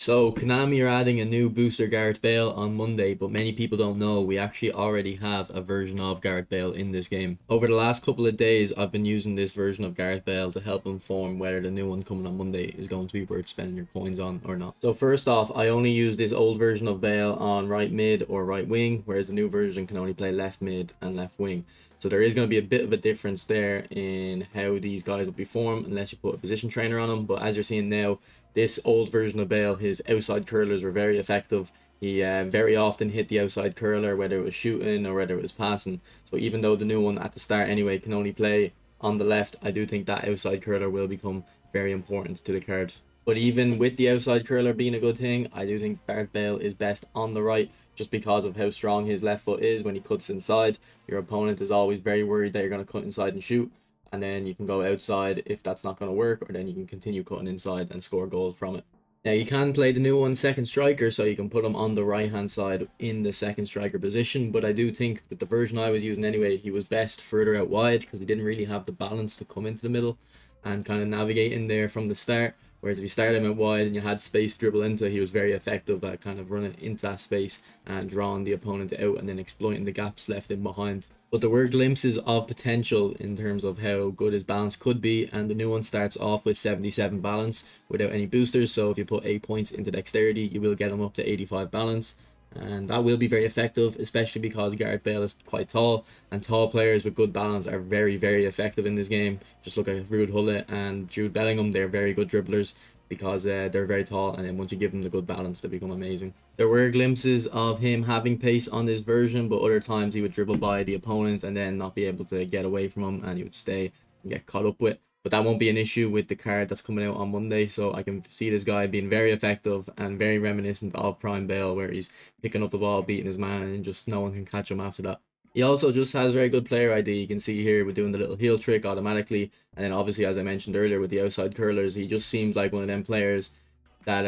So Konami are adding a new booster Gareth Bale on Monday, but many people don't know we actually already have a version of Gareth Bale in this game. Over the last couple of days, I've been using this version of Gareth Bale to help inform whether the new one coming on Monday is going to be worth spending your coins on or not. So first off, I only use this old version of Bale on right mid or right wing, whereas the new version can only play left mid and left wing. So there is going to be a bit of a difference there in how these guys will perform unless you put a position trainer on them. But as you're seeing now, this old version of Bale, his outside curlers were very effective. He very often hit the outside curler, whether it was shooting or whether it was passing. So even though the new one at the start anyway can only play on the left, I do think that outside curler will become very important to the card. But even with the outside curler being a good thing, I do think Gareth Bale is best on the right just because of how strong his left foot is when he cuts inside. Your opponent is always very worried that you're going to cut inside and shoot. And then you can go outside if that's not going to work, or then you can continue cutting inside and score goals from it. Now you can play the new one second striker, so you can put him on the right hand side in the second striker position, but I do think with the version I was using anyway, he was best further out wide because he didn't really have the balance to come into the middle and kind of navigate in there from the start. Whereas if you started him out wide and you had space to dribble into, he was very effective at kind of running into that space and drawing the opponent out and then exploiting the gaps left in behind. But there were glimpses of potential in terms of how good his balance could be, and the new one starts off with 77 balance without any boosters, so if you put 8 points into dexterity, you will get him up to 85 balance. And that will be very effective, especially because Gareth Bale is quite tall, and tall players with good balance are very, very effective in this game. Just look at Ruud Gullit and Jude Bellingham, they're very good dribblers because they're very tall, and then once you give them the good balance, they become amazing. There were glimpses of him having pace on this version, but other times he would dribble by the opponent and then not be able to get away from him, and he would stay and get caught up with. But that won't be an issue with the card that's coming out on Monday, so I can see this guy being very effective and very reminiscent of Prime Bale, where he's picking up the ball, beating his man, and just no one can catch him after that. He also just has very good player ID. You can see here we're doing the little heel trick automatically, and then obviously, as I mentioned earlier, with the outside curlers, he just seems like one of them players that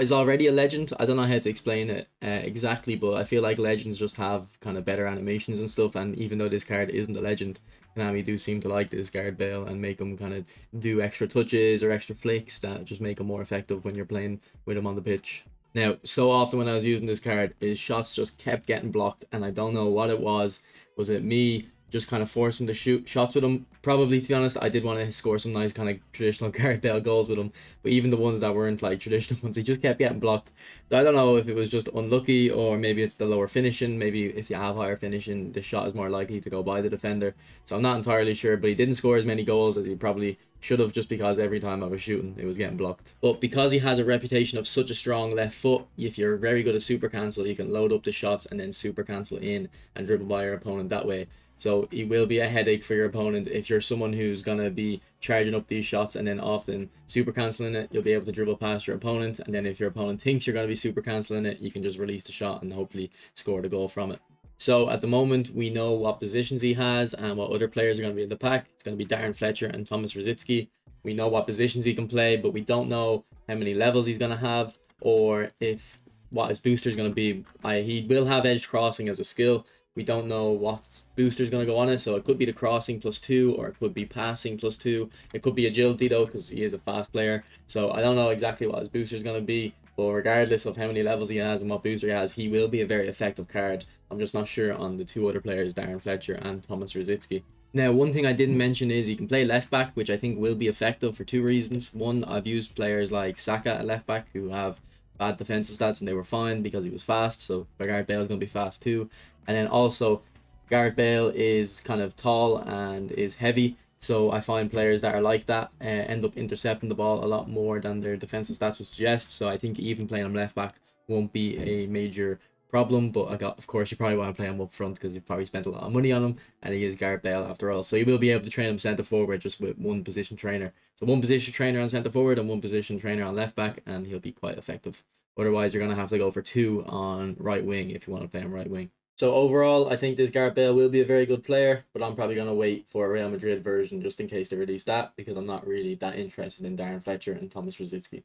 is already a legend. I don't know how to explain it exactly, but I feel like legends just have kind of better animations and stuff, and even though this card isn't a legend, Konami do seem to like this Gareth Bale and make him kind of do extra touches or extra flicks that just make him more effective when you're playing with him on the pitch. Now, so often when I was using this card, his shots just kept getting blocked, and I don't know what it was. Was it me just kind of forcing to shoot shots with him? Probably, to be honest. I did want to score some nice kind of traditional Gareth Bale goals with him, but even the ones that weren't like traditional ones, he just kept getting blocked. So I don't know if it was just unlucky, or maybe it's the lower finishing. Maybe if you have higher finishing, the shot is more likely to go by the defender. So I'm not entirely sure, but he didn't score as many goals as he probably should have, just because every time I was shooting, it was getting blocked. But because he has a reputation of such a strong left foot, if you're very good at super cancel, you can load up the shots and then super cancel in and dribble by your opponent that way. So it will be a headache for your opponent if you're someone who's going to be charging up these shots and then often super cancelling it. You'll be able to dribble past your opponent, and then if your opponent thinks you're going to be super cancelling it, you can just release the shot and hopefully score the goal from it. So at the moment, we know what positions he has and what other players are going to be in the pack. It's going to be Darren Fletcher and Thomas Rosicky. We know what positions he can play, but we don't know how many levels he's going to have, or if what his booster is going to be. He will have edge crossing as a skill. We don't know what booster is going to go on it, so it could be the crossing +2, or it could be passing +2. It could be agility though, because he is a fast player. So I don't know exactly what his booster is going to be, but regardless of how many levels he has and what booster he has, he will be a very effective card. I'm just not sure on the two other players, Darren Fletcher and Thomas Rosicky. Now, one thing I didn't mention is he can play left back, which I think will be effective for two reasons. One, I've used players like Saka at left back who have bad defensive stats and they were fine because he was fast, so Gareth Bale is going to be fast too. And then also, Gareth Bale is kind of tall and is heavy, so I find players that are like that end up intercepting the ball a lot more than their defensive stats would suggest. So I think even playing him left back won't be a major problem, but of course you probably want to play him up front because you've probably spent a lot of money on him, and he is Gareth Bale after all. So you will be able to train him centre forward just with one position trainer. So one position trainer on centre forward and one position trainer on left back, and he'll be quite effective. Otherwise, you're going to have to go for two on right wing if you want to play him right wing. So overall, I think this Gareth Bale will be a very good player, but I'm probably going to wait for a Real Madrid version just in case they release that, because I'm not really that interested in Darren Fletcher and Thomas Rosicky.